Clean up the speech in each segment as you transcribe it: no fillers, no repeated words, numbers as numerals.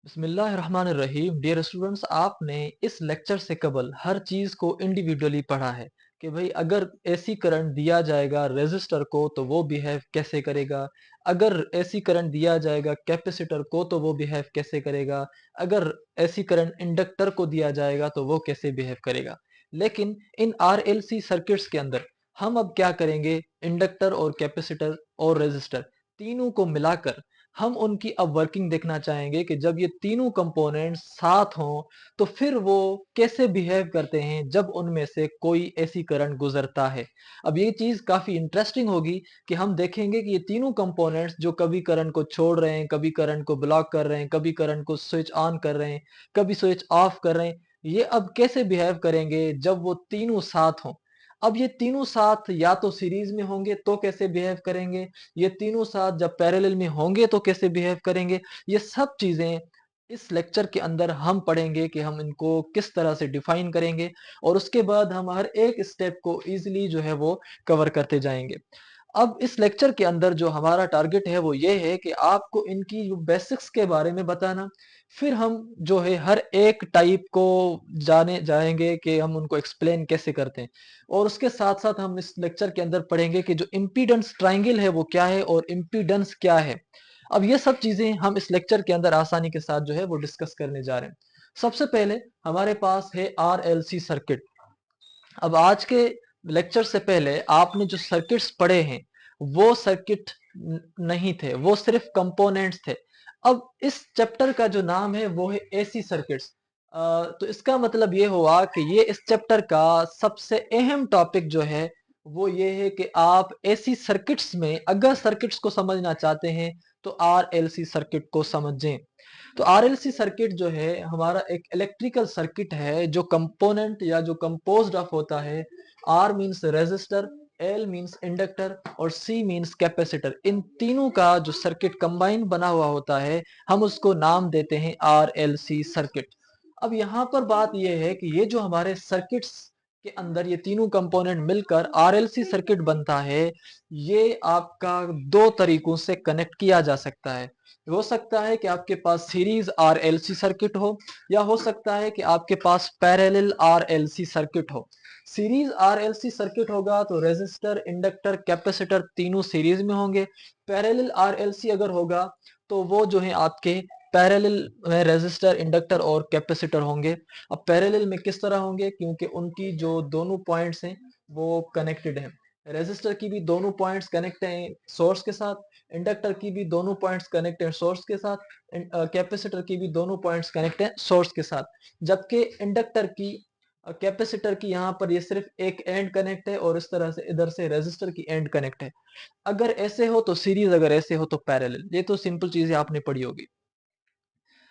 बिस्मिल्लाहिर्रहमानिर्रहीम। Dear students, आपने इस लेक्चर से कबल हर चीज़ को इंडिविजुअली पढ़ा है कि भाई अगर एसी करंट दिया जाएगा रेजिस्टर को तो वो बिहेव कैसे करेगा। अगर एसी करंट दिया जाएगा कैपेसिटर को तो वो बिहेव कैसे करेगा। अगर एसी करंट इंडक्टर को दिया जाएगा तो वो कैसे बिहेव करेगा। लेकिन इन आरएलसी सर्किट्स के अंदर हम अब क्या करेंगे, इंडक्टर और कैपेसिटर और रेजिस्टर तीनों को मिलाकर हम उनकी अब वर्किंग देखना चाहेंगे कि जब ये तीनों कंपोनेंट्स साथ हों तो फिर वो कैसे बिहेव करते हैं जब उनमें से कोई ऐसी करंट गुजरता है। अब ये चीज काफी इंटरेस्टिंग होगी कि हम देखेंगे कि ये तीनों कंपोनेंट्स जो कभी करंट को छोड़ रहे हैं, कभी करंट को ब्लॉक कर रहे हैं, कभी करंट को स्विच ऑन कर रहे हैं, कभी स्विच ऑफ कर रहे हैं, ये अब कैसे बिहेव करेंगे जब वो तीनों साथ हों। अब ये तीनों साथ या तो सीरीज में होंगे तो कैसे बिहेव करेंगे, ये तीनों साथ जब पैरेलल में होंगे तो कैसे बिहेव करेंगे। ये सब चीजें इस लेक्चर के अंदर हम पढ़ेंगे कि हम इनको किस तरह से डिफाइन करेंगे और उसके बाद हम हर एक स्टेप को इजीली जो है वो कवर करते जाएंगे। अब इस लेक्चर के अंदर जो हमारा टारगेट है वो ये है कि आपको इनकी जो बेसिक्स के बारे में बताना, फिर हम जो है हर एक टाइप को जाने जाएंगे कि हम उनको एक्सप्लेन कैसे करते हैं। और उसके साथ साथ हम इस लेक्चर के अंदर पढ़ेंगे कि जो इम्पीडेंस ट्राइंगल है वो क्या है और इम्पीडेंस क्या है। अब ये सब चीजें हम इस लेक्चर के अंदर आसानी के साथ जो है वो डिस्कस करने जा रहे हैं। सबसे पहले हमारे पास है आरएलसी सर्किट। अब आज के लेक्चर से पहले आपने जो सर्किट्स पढ़े हैं वो सर्किट नहीं थे, वो सिर्फ कंपोनेंट्स थे। अब इस चैप्टर का जो नाम है वो है एसी सर्किट्स। तो इसका मतलब ये हुआ कि ये इस चैप्टर का सबसे अहम टॉपिक जो है वो ये है कि आप एसी सर्किट्स में अगर सर्किट्स को समझना चाहते हैं तो आरएलसी सर्किट को समझें। तो आरएलसी सर्किट जो है हमारा एक इलेक्ट्रिकल सर्किट है जो कंपोनेंट या जो कंपोज्ड ऑफ होता है। R means resistor, L means inductor और सी मींस कैपेसिटर। इन तीनों का जो सर्किट कंबाइन बना हुआ होता है हम उसको नाम देते हैं आरएलसी सर्किट। अब यहाँ पर बात यह है कि ये जो हमारे सर्किट्स के अंदर ये तीनों कंपोनेंट मिलकर आरएलसी सर्किट बनता है, ये आपका दो तरीकों से कनेक्ट किया जा सकता है। हो सकता है कि आपके पास सीरीज आरएलसी सर्किट हो या हो सकता है कि आपके पास पैरेलल आरएलसी सर्किट हो। सीरीज आरएलसी सर्किट होगा तो रेजिस्टर, इंडक्टर, कैपेसिटर तीनों सीरीज में होंगे। पैरेलल आरएलसी अगर होगा तो वो जो है आपके पैरेलल में रेजिस्टर, इंडक्टर और कैपेसिटर होंगे। अब पैरेलल में किस तरह होंगे, क्योंकि उनकी जो दोनों पॉइंट्स हैं वो कनेक्टेड हैं। रेजिस्टर की भी दोनों पॉइंट्स कनेक्ट हैं सोर्स के साथ, इंडक्टर की भी दोनों पॉइंट्स कनेक्ट हैं सोर्स के साथ, कैपेसिटर की भी दोनों पॉइंट्स कनेक्ट हैं सोर्स के साथ। जबकि इंडक्टर की कैपेसिटर की यहाँ पर ये सिर्फ एक एंड कनेक्ट है और इस तरह से इधर से रेजिस्टर की एंड कनेक्ट है। अगर ऐसे हो तो सीरीज, अगर ऐसे हो तो पैरेलल। ये तो सिंपल चीजें आपने पढ़ी होगी।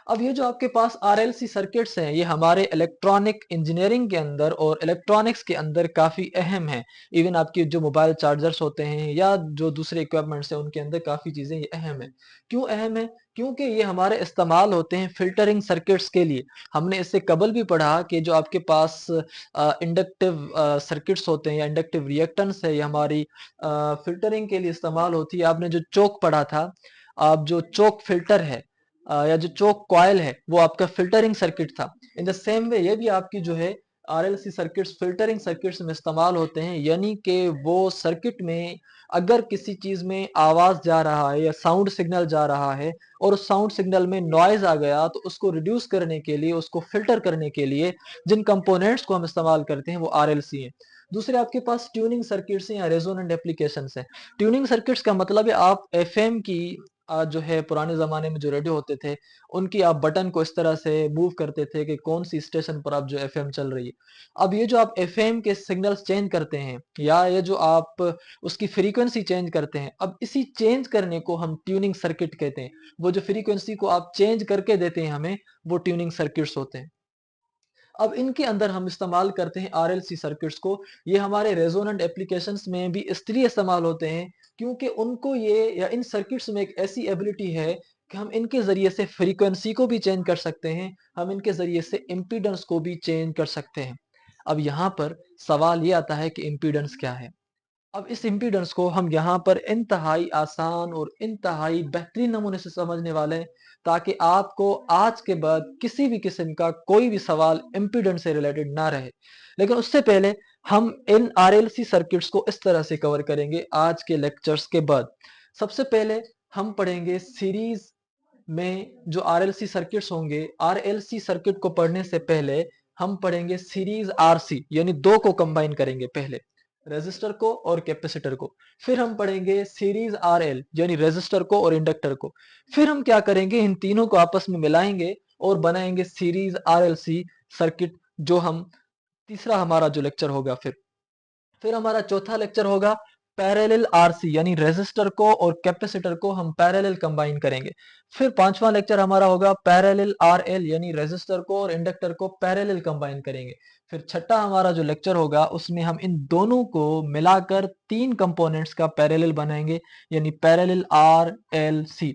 अब ये जो आपके पास आरएलसी सर्किट्स हैं ये हमारे इलेक्ट्रॉनिक इंजीनियरिंग के अंदर और इलेक्ट्रॉनिक्स के अंदर काफ़ी अहम है। इवन आपकी जो मोबाइल चार्जर्स होते हैं या जो दूसरे इक्विपमेंट्स हैं उनके अंदर काफ़ी चीज़ें ये अहम है। क्यों अहम है? क्योंकि ये हमारे इस्तेमाल होते हैं फिल्टरिंग सर्किट्स के लिए। हमने इससे कबल भी पढ़ा कि जो आपके पास इंडक्टिव सर्किट्स होते हैं या इंडक्टिव रिएक्टेंस है, ये हमारी फिल्टरिंग के लिए इस्तेमाल होती है। आपने जो चोक पढ़ा था, आप जो चोक फिल्टर है या जो चोक कॉयल है वो आपका फिल्टरिंग सर्किट था। इन द सेम वे ये भी आपकी जो है आरएलसी सर्किट्स फिल्टरिंग सर्किट्स में इस्तेमाल होते हैं, यानी कि वो सर्किट में अगर किसी चीज में आवाज जा रहा है या साउंड सिग्नल जा रहा है और उस साउंड सिग्नल में नॉइज आ गया तो उसको रिड्यूस करने के लिए, उसको फिल्टर करने के लिए जिन कंपोनेंट्स को हम इस्तेमाल करते हैं वो आरएलसी हैं। दूसरे आपके पास ट्यूनिंग सर्किट्स हैं या रेजोनेंट एप्लीकेशंस हैं। ट्यूनिंग सर्किट्स का मतलब है आप एफएम की जो है पुराने ज़माने में जो रेडियो होते थे, उनकी आप बटन को इस तरह से मूव करते थे कि कौन-सी स्टेशन पर आप जो एफ़एम चल रही है। अब ये जो आप एफ़एम के सिग्नल्स चेंज करते हैं या ये जो आप उसकी फ्रीक्वेंसी चेंज करते हैं, अब इसी चेंज करने को हम ट्यूनिंग सर्किट कहते हैं। वो जो फ्रीक्वेंसी को आप चेंज करके देते हैं हमें, वो ट्यूनिंग सर्किट्स होते हैं। अब इनके अंदर हम इस्तेमाल करते हैं आरएलसी सर्किट्स को। ये हमारे रेजोनेंट एप्लीकेशंस में भी इसलिए इस्तेमाल होते हैं क्योंकि उनको ये या इन सर्किट्स में एक ऐसी एबिलिटी है कि हम इनके ज़रिए से फ्रीक्वेंसी को भी चेंज कर सकते हैं, हम इनके ज़रिए से इम्पीडेंस को भी चेंज कर सकते हैं। अब यहाँ पर सवाल ये आता है कि इम्पीडेंस क्या है? अब इस इम्पीडेंस को हम यहाँ पर इंतहाई आसान और इंतहाई बेहतरीन नमूने से समझने वाले हैं। ताकि आपको आज के बाद किसी भी किस्म का कोई भी सवाल इम्पीडेंस से रिलेटेड ना रहे। लेकिन उससे पहले हम इन आरएलसी सर्किट्स को इस तरह से कवर करेंगे आज के लेक्चर्स के बाद। सबसे पहले हम पढ़ेंगे सीरीज में जो आरएलसी सर्किट्स होंगे। आरएलसी सर्किट को पढ़ने से पहले हम पढ़ेंगे सीरीज आरसी, यानी दो को कंबाइन करेंगे, पहले रेजिस्टर को और कैपेसिटर को। फिर हम पढ़ेंगे सीरीज आरएल, यानी रेजिस्टर को और इंडक्टर को। फिर हम क्या करेंगे, इन तीनों को आपस में मिलाएंगे और बनाएंगे सीरीज आरएलसी सर्किट, जो हम तीसरा हमारा जो लेक्चर होगा। फिर हमारा चौथा लेक्चर होगा पैरेलल आरसी, यानी रेजिस्टर को और कैपेसिटर को हम पैरेलल कंबाइन करेंगे। फिर पांचवा लेक्चर हमारा होगा पैरेलल आरएल, यानी रेजिस्टर को और इंडक्टर को पैरेलल कंबाइन करेंगे। फिर छठा हमारा जो लेक्चर होगा उसमें हम इन दोनों को मिलाकर तीन कंपोनेंट्स का पैरेलल बनाएंगे, यानी पैरेलल आर एल सी।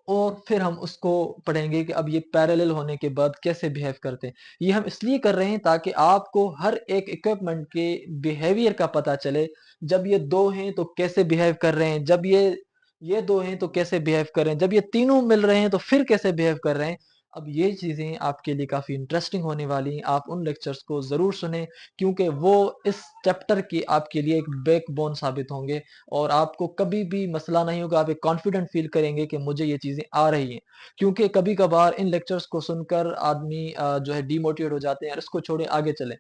और फिर हम उसको पढ़ेंगे कि अब ये पैरेलल होने के बाद कैसे बिहेव करते हैं। ये हम इसलिए कर रहे हैं ताकि आपको हर एक इक्विपमेंट के बिहेवियर का पता चले। जब ये दो हैं तो कैसे बिहेव कर रहे हैं, जब ये दो हैं तो कैसे बिहेव कर रहे हैं, जब ये तीनों मिल रहे हैं तो फिर कैसे बिहेव कर रहे हैं। अब ये चीजें आपके लिए काफी इंटरेस्टिंग होने वाली हैं। आप उन लेक्चर्स को जरूर सुने, क्योंकि वो इस चैप्टर की आपके लिए एक बैकबोन साबित होंगे। और आपको कभी भी मसला नहीं होगा, आप एक कॉन्फिडेंट फील करेंगे कि मुझे ये चीजें आ रही हैं। क्योंकि कभी कभार इन लेक्चर्स को सुनकर आदमी जो है डिमोटिवेट हो जाते हैं और इसको छोड़े आगे चले।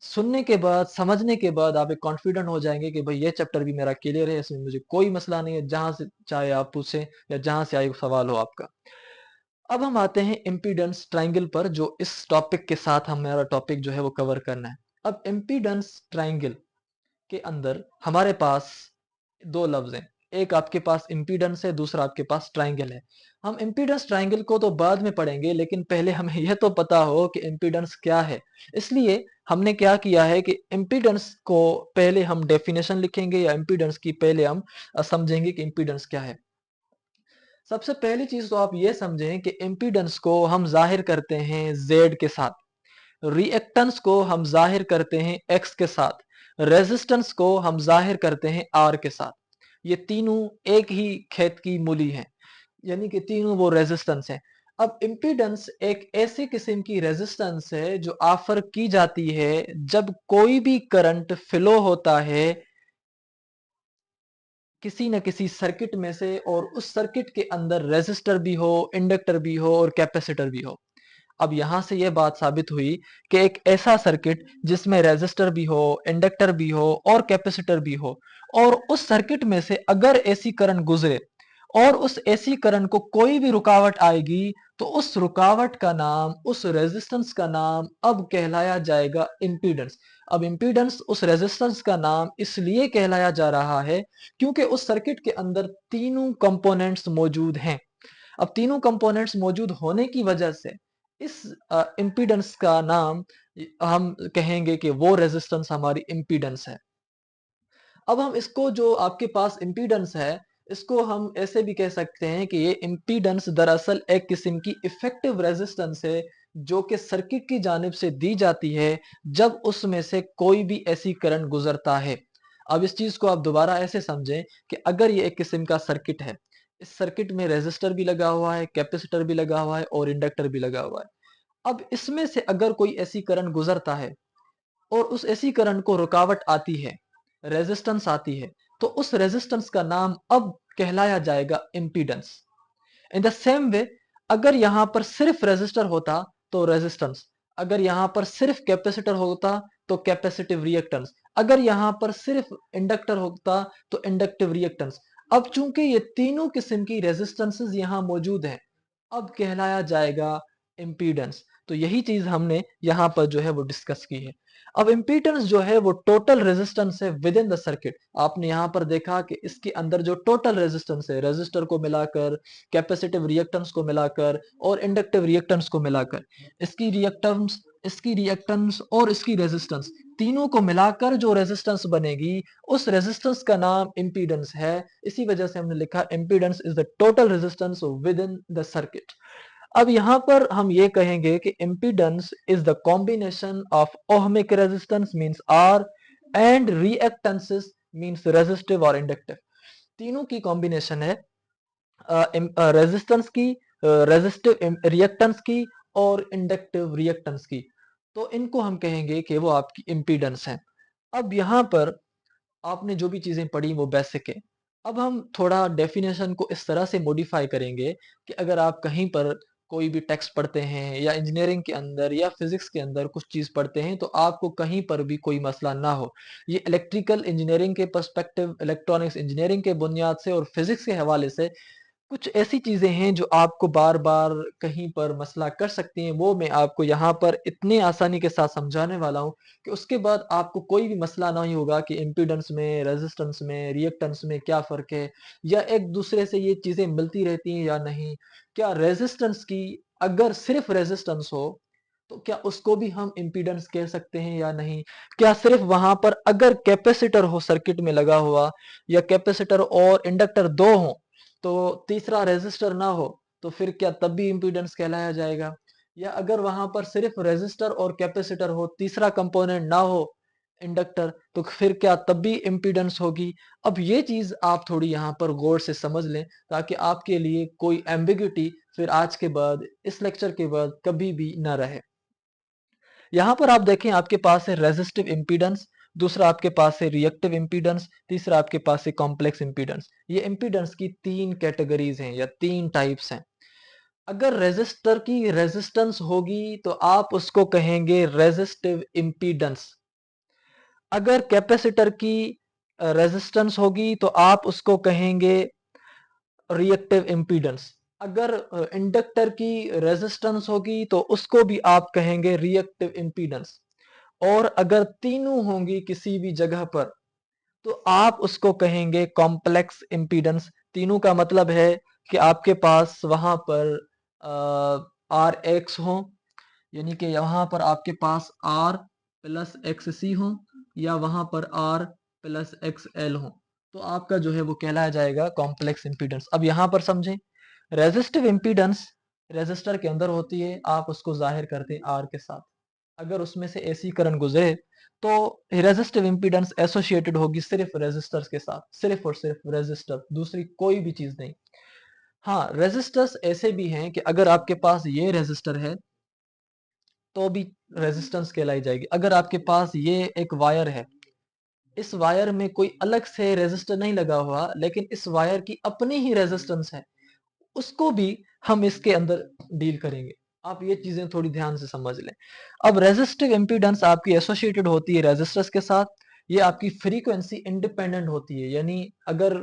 सुनने के बाद, समझने के बाद आप एक कॉन्फिडेंट हो जाएंगे कि भाई ये चैप्टर भी मेरा क्लियर है, इसमें मुझे कोई मसला नहीं है, जहां से चाहे आप पूछें या जहां से आए सवाल हो आपका। अब हम आते हैं इम्पीडेंस ट्रायंगल पर, जो इस टॉपिक के साथ हमारा टॉपिक जो है वो कवर करना है। अब इम्पीडेंस ट्रायंगल के अंदर हमारे पास दो लफ्ज हैं। एक आपके पास इम्पीडेंस है, दूसरा आपके पास ट्रायंगल है। हम इम्पीडेंस ट्रायंगल को तो बाद में पढ़ेंगे, लेकिन पहले हमें यह तो पता हो कि इम्पीडेंस क्या है। इसलिए हमने क्या किया है कि इम्पीडेंस को पहले हम डेफिनेशन लिखेंगे, या इम्पीडेंस की पहले हम समझेंगे कि इम्पीडेंस क्या है। सबसे पहली चीज तो आप ये समझें कि इम्पीडेंस को हम जाहिर करते हैं Z के साथ, रिएक्टेंस को हम जाहिर करते हैं X के साथ, रेजिस्टेंस को हम जाहिर करते हैं R के साथ। ये तीनों एक ही खेत की मूली हैं, यानी कि तीनों वो रेजिस्टेंस है। अब इम्पीडेंस एक ऐसी किस्म की रेजिस्टेंस है जो ऑफर की जाती है जब कोई भी करंट फ्लो होता है किसी न किसी सर्किट में से, और उस सर्किट के अंदर रेजिस्टर भी हो, इंडक्टर भी हो और कैपेसिटर भी हो। अब यहां से यह बात साबित हुई कि एक ऐसा सर्किट जिसमें रेजिस्टर भी हो, इंडक्टर भी हो और कैपेसिटर भी हो, और उस सर्किट में से अगर एसी करंट गुजरे और उस एसी करंट को कोई भी रुकावट आएगी, तो उस रुकावट का नाम, उस रेजिस्टेंस का नाम अब कहलाया जाएगा इंपीडेंस। अब इंपीडेंस उस रेजिस्टेंस का नाम इसलिए कहलाया जा रहा है क्योंकि उस सर्किट के अंदर तीनों कंपोनेंट्स मौजूद हैं। अब तीनों कंपोनेंट्स मौजूद होने की वजह से इस इंपीडेंस का नाम हम कहेंगे कि वो रेजिस्टेंस हमारी इंपीडेंस है। अब हम इसको, जो आपके पास इंपीडेंस है, इसको हम ऐसे भी कह सकते हैं कि ये इंपीडेंस दरअसल एक किस्म की इफेक्टिव रेजिस्टेंस है, जो कि सर्किट की जानिब से दी जाती है जब उसमें से कोई भी ऐसी करंट गुजरता है। अब इस चीज को आप दोबारा ऐसे समझें कि अगर ये एक किस्म का सर्किट है, इस सर्किट में रेजिस्टर भी लगा हुआ है, कैपेसिटर भी लगा हुआ है और इंडक्टर भी लगा हुआ है। अब इसमें से अगर कोई ऐसी करंट गुजरता है और उस ऐसी करंट को रुकावट आती है, रेजिस्टेंस आती है, तो उस रेजिस्टेंस का नाम अब कहलाया जाएगा impedance. In the same way, अगर यहां पर सिर्फ रेजिस्टर होता तो रेजिस्टेंस, अगर यहां पर सिर्फ कैपेसिटर होता तो कैपेसिटिव रिएक्टेंस, अगर यहां पर सिर्फ इंडक्टर होता तो इंडक्टिव रिएक्टेंस। अब चूंकि ये तीनों किस्म की रेजिस्टेंसेस यहां मौजूद हैं, अब कहलाया जाएगा इंपीडेंस। तो यही चीज हमने यहां पर जो है वो डिस्कस की है। अब इंपीडेंस जो है वो टोटल रेजिस्टेंस है विद इन द सर्किट। आपने यहां पर देखा कि इसके अंदर जो टोटल रेजिस्टेंस है, रेजिस्टर को मिलाकर, कैपेसिटिव रिएक्टेंस को मिलाकर और इंडक्टिव रिएक्टेंस को मिलाकर, इसकी रिएक्टेंस और इसकी रेजिस्टेंस तीनों को मिलाकर जो रेजिस्टेंस बनेगी, उस रेजिस्टेंस का नाम इंपीडेंस है। इसी वजह से हमने लिखा impedance is the total resistance with in the circuit. अब यहां पर हम ये कहेंगे कि impedance is the combination of ohmic resistance means R and reactances means resistive और inductive। तीनों की कॉम्बिनेशन है रेजिस्टेंस की रेजिस्टिव रिएक्टेंस की और इंडक्टिव रिएक्टेंस की। तो इनको हम कहेंगे कि वो आपकी इम्पीडेंस है। अब यहाँ पर आपने जो भी चीजें पढ़ी वो बेसिक है। अब हम थोड़ा डेफिनेशन को इस तरह से मॉडिफाई करेंगे कि अगर आप कहीं पर कोई भी टेक्स्ट पढ़ते हैं या इंजीनियरिंग के अंदर या फिजिक्स के अंदर कुछ चीज पढ़ते हैं तो आपको कहीं पर भी कोई मसला ना हो। ये इलेक्ट्रिकल इंजीनियरिंग के पर्सपेक्टिव, इलेक्ट्रॉनिक्स इंजीनियरिंग के बुनियाद से और फिजिक्स के हवाले से कुछ ऐसी चीजें हैं जो आपको बार बार कहीं पर मसला कर सकती हैं, वो मैं आपको यहाँ पर इतने आसानी के साथ समझाने वाला हूँ कि उसके बाद आपको कोई भी मसला नहीं होगा कि इम्पीडेंस में, रेजिस्टेंस में, रिएक्टेंस में क्या फर्क है, या एक दूसरे से ये चीजें मिलती रहती हैं या नहीं। क्या रेजिस्टेंस की, अगर सिर्फ रेजिस्टेंस हो तो क्या उसको भी हम इम्पीडेंस कह सकते हैं या नहीं। क्या सिर्फ वहां पर अगर कैपेसिटर हो सर्किट में लगा हुआ, या कैपेसिटर और इंडक्टर दो हो, तो तीसरा रेजिस्टर ना हो, तो फिर क्या तब भी इम्पीडेंस कहलाया जाएगा। या अगर वहां पर सिर्फ रेजिस्टर और कैपेसिटर हो, तीसरा कंपोनेंट ना हो, इंडक्टर, तो फिर क्या तब भी इम्पीडेंस होगी। अब ये चीज आप थोड़ी यहाँ पर गौर से समझ लें, ताकि आपके लिए कोई एम्बिग्युइटी फिर आज के बाद, इस लेक्चर के बाद कभी भी ना रहे। यहाँ पर आप देखें, आपके पास है रेजिस्टिव इम्पीडेंस, दूसरा आपके पास है रिएक्टिव इम्पीडेंस, तीसरा आपके पास है कॉम्प्लेक्स इम्पीडेंस। ये इम्पीडेंस की तीन कैटेगरीज हैं या तीन टाइप्स हैं। अगर रेजिस्टर की रेजिस्टेंस होगी तो आप उसको कहेंगे रेजिस्टिव इम्पीडेंस। अगर कैपेसिटर की रेजिस्टेंस होगी तो आप उसको कहेंगे रिएक्टिव इम्पीडेंस। अगर इंडक्टर की रेजिस्टेंस होगी तो उसको भी आप कहेंगे रिएक्टिव इम्पीडेंस। और अगर तीनों होंगी किसी भी जगह पर तो आप उसको कहेंगे कॉम्प्लेक्स इम्पीडेंस। तीनों का मतलब है कि आपके पास वहां पर आर एक्स हो, यानी कि यहाँ पर आपके पास आर प्लस एक्स सी हो, या वहां पर आर प्लस एक्स एल हो, तो आपका जो है वो कहलाया जाएगा कॉम्प्लेक्स इम्पीडेंस। अब यहाँ पर समझें, रेजिस्टिव इम्पीडेंस रेजिस्टर के अंदर होती है, आप उसको जाहिर करते हैं आर के साथ। अगर उसमें से एसी करंट गुजरे तो रेजिस्टिव इम्पीडेंस एसोसिएटेड होगी सिर्फ रेजिस्टर्स के साथ, सिर्फ और सिर्फ रेजिस्टर, दूसरी कोई भी चीज नहीं। हाँ, रेजिस्टर्स ऐसे भी हैं कि अगर आपके पास ये रेजिस्टर है तो भी रेजिस्टेंस कहलाई जाएगी। अगर आपके पास ये एक वायर है, इस वायर में कोई अलग से रेजिस्टर नहीं लगा हुआ, लेकिन इस वायर की अपनी ही रेजिस्टेंस है, उसको भी हम इसके अंदर डील करेंगे। आप ये चीजें थोड़ी ध्यान से समझ लें। अब रेजिस्टिव इम्पीडेंस आपकी एसोसिएटेड होती है रेजिस्टर्स के साथ। ये आपकी फ्रीक्वेंसी इंडिपेंडेंट होती है, यानी अगर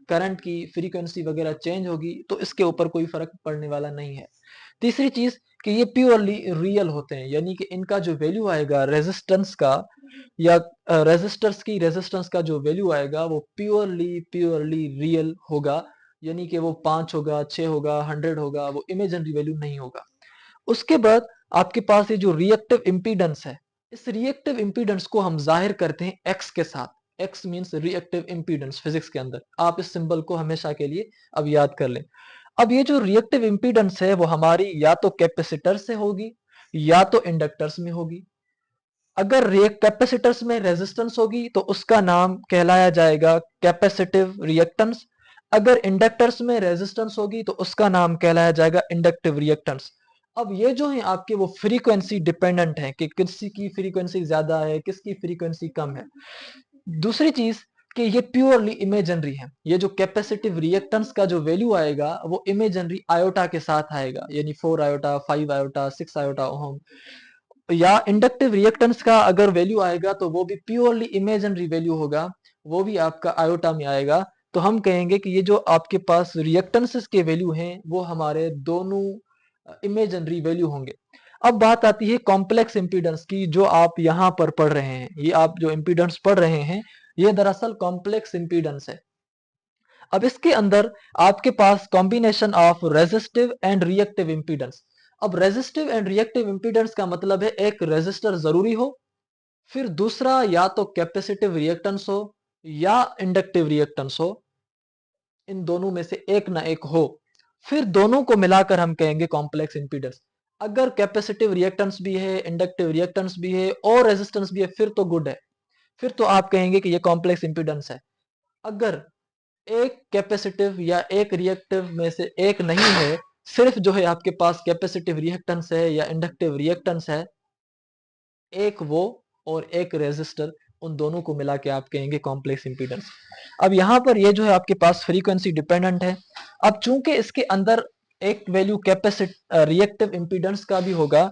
करंट की फ्रीक्वेंसी वगैरह चेंज होगी तो इसके ऊपर कोई फर्क पड़ने वाला नहीं है। तीसरी चीज कि ये प्योरली रियल होते हैं, यानी कि इनका जो वैल्यू आएगा रेजिस्टेंस का, या रेजिस्टर्स की रेजिस्टेंस का जो वैल्यू आएगा वो प्योरली प्योरली रियल होगा। यानी कि वो 5 होगा, 6 होगा, 100 होगा, वो इमेजिनरी वैल्यू नहीं होगा। उसके बाद आपके पास ये जो रिएक्टिव इम्पीडेंस है, इस रिएक्टिव इम्पीडेंस को हम जाहिर करते हैं एक्स के साथ। X means reactive impedance physics के अंदर। आप इस सिंबल को हमेशा के लिए अब याद कर लें। अब ये जो रिएक्टिव इम्पीडेंस है वो हमारी या तो कैपेसिटर से होगी या तो इंडक्टर्स में होगी। अगर कैपेसिटर्स में रेजिस्टेंस होगी तो उसका नाम कहलाया जाएगा कैपेसिटिव रिएक्टेंस। अगर इंडक्टर्स में रेजिस्टेंस होगी तो उसका नाम कहलाया जाएगा इंडक्टिव रिएक्टेंस। अब ये जो है आपके वो फ्रीक्वेंसी डिपेंडेंट है कि किसी की फ्रीक्वेंसी ज्यादा है, किसकी फ्रीक्वेंसी कम है। दूसरी चीज कि ये प्योरली इमेजिनरी है। ये जो कैपेसिटिव रिएक्टेंस का जो वैल्यू आएगा वो इमेजिनरी आयोटा के साथ आएगा, यानी 4 आयोटा, 5 आयोटा, 6 आयोटा ओम। या इंडक्टिव रिएक्टेंस का अगर वैल्यू आएगा तो वो भी प्योरली इमेजिनरी वैल्यू होगा, वो भी आपका आयोटा में आएगा। तो हम कहेंगे कि ये जो आपके पास रिएक्टेंसेस के वैल्यू हैं वो हमारे दोनों इमेजिनरी वैल्यू होंगे। अब बात आती है कॉम्प्लेक्स इंपीडेंस की, जो आप यहाँ पर पढ़ रहे हैं। ये आप जो इंपीडेंस पढ़ रहे हैं ये दरअसल कॉम्प्लेक्स इंपीडेंस है। अब इसके अंदर आपके पास combination of resistive and reactive impedance. अब रेजिस्टिव एंड रिएक्टिव इंपीडेंस का मतलब है एक रेजिस्टर जरूरी हो, फिर दूसरा या तो कैपेसिटिव रिएक्टेंस हो या इंडक्टिव रिएक्टेंस हो, इन दोनों में से एक ना एक हो, फिर दोनों को मिलाकर हम कहेंगे कॉम्प्लेक्स इंपीडेंस। अगर कैपेसिटिव रिएक्टेंस भी है, इंडक्टिव रिएक्टेंस भी है और रेजिस्टेंस भी है, फिर तो गुड है, फिर तो आप कहेंगे कि ये कॉम्प्लेक्स इंपीडेंस है। अगर एक कैपेसिटिव या एक रिएक्टिव में से एक नहीं है, सिर्फ जो है आपके पास कैपेसिटिव रिएक्टेंस है या इंडक्टिव रिएक्टेंस है, एक वो और एक रेजिस्टर, उन दोनों को मिला के आप कहेंगे कॉम्प्लेक्स इंपीडेंस। अब यहाँ पर ये जो है आपके पास फ्रीक्वेंसी डिपेंडेंट है। अब चूंकि इसके अंदर एक वैल्यू रिएक्टिव इंपीडेंस का भी होगा,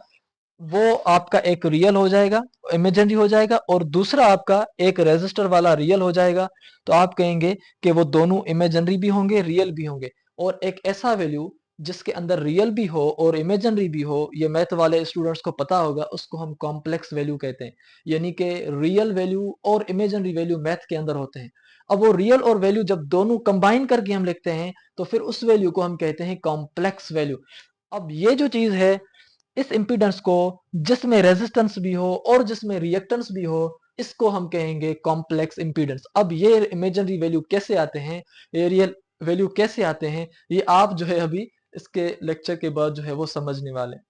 वो आपका एक रियल हो जाएगा, इमेजिनरी हो जाएगा, और दूसरा आपका एक रेजिस्टर वाला रियल हो जाएगा। तो आप कहेंगे कि वो दोनों इमेजिनरी भी होंगे, रियल भी होंगे। और एक ऐसा वैल्यू जिसके अंदर रियल भी हो और इमेजिनरी भी हो, ये मैथ वाले स्टूडेंट्स को पता होगा, उसको हम कॉम्प्लेक्स वैल्यू कहते हैं। यानी कि रियल वैल्यू और इमेजिनरी वैल्यू मैथ के अंदर होते हैं। अब वो रियल और वैल्यू जब दोनों कंबाइन करके हम लिखते हैं, तो फिर उस वैल्यू को हम कहते हैं कॉम्प्लेक्स वैल्यू। अब ये जो चीज है, इस इंपीडेंस को जिसमें रेजिस्टेंस भी हो और जिसमें रिएक्टेंस भी हो, इसको हम कहेंगे कॉम्प्लेक्स इंपीडेंस। अब ये इमेजिनरी वैल्यू कैसे आते हैं, ये रियल वैल्यू कैसे आते हैं, ये आप जो है अभी इसके लेक्चर के बाद जो है वो समझने वाले हैं।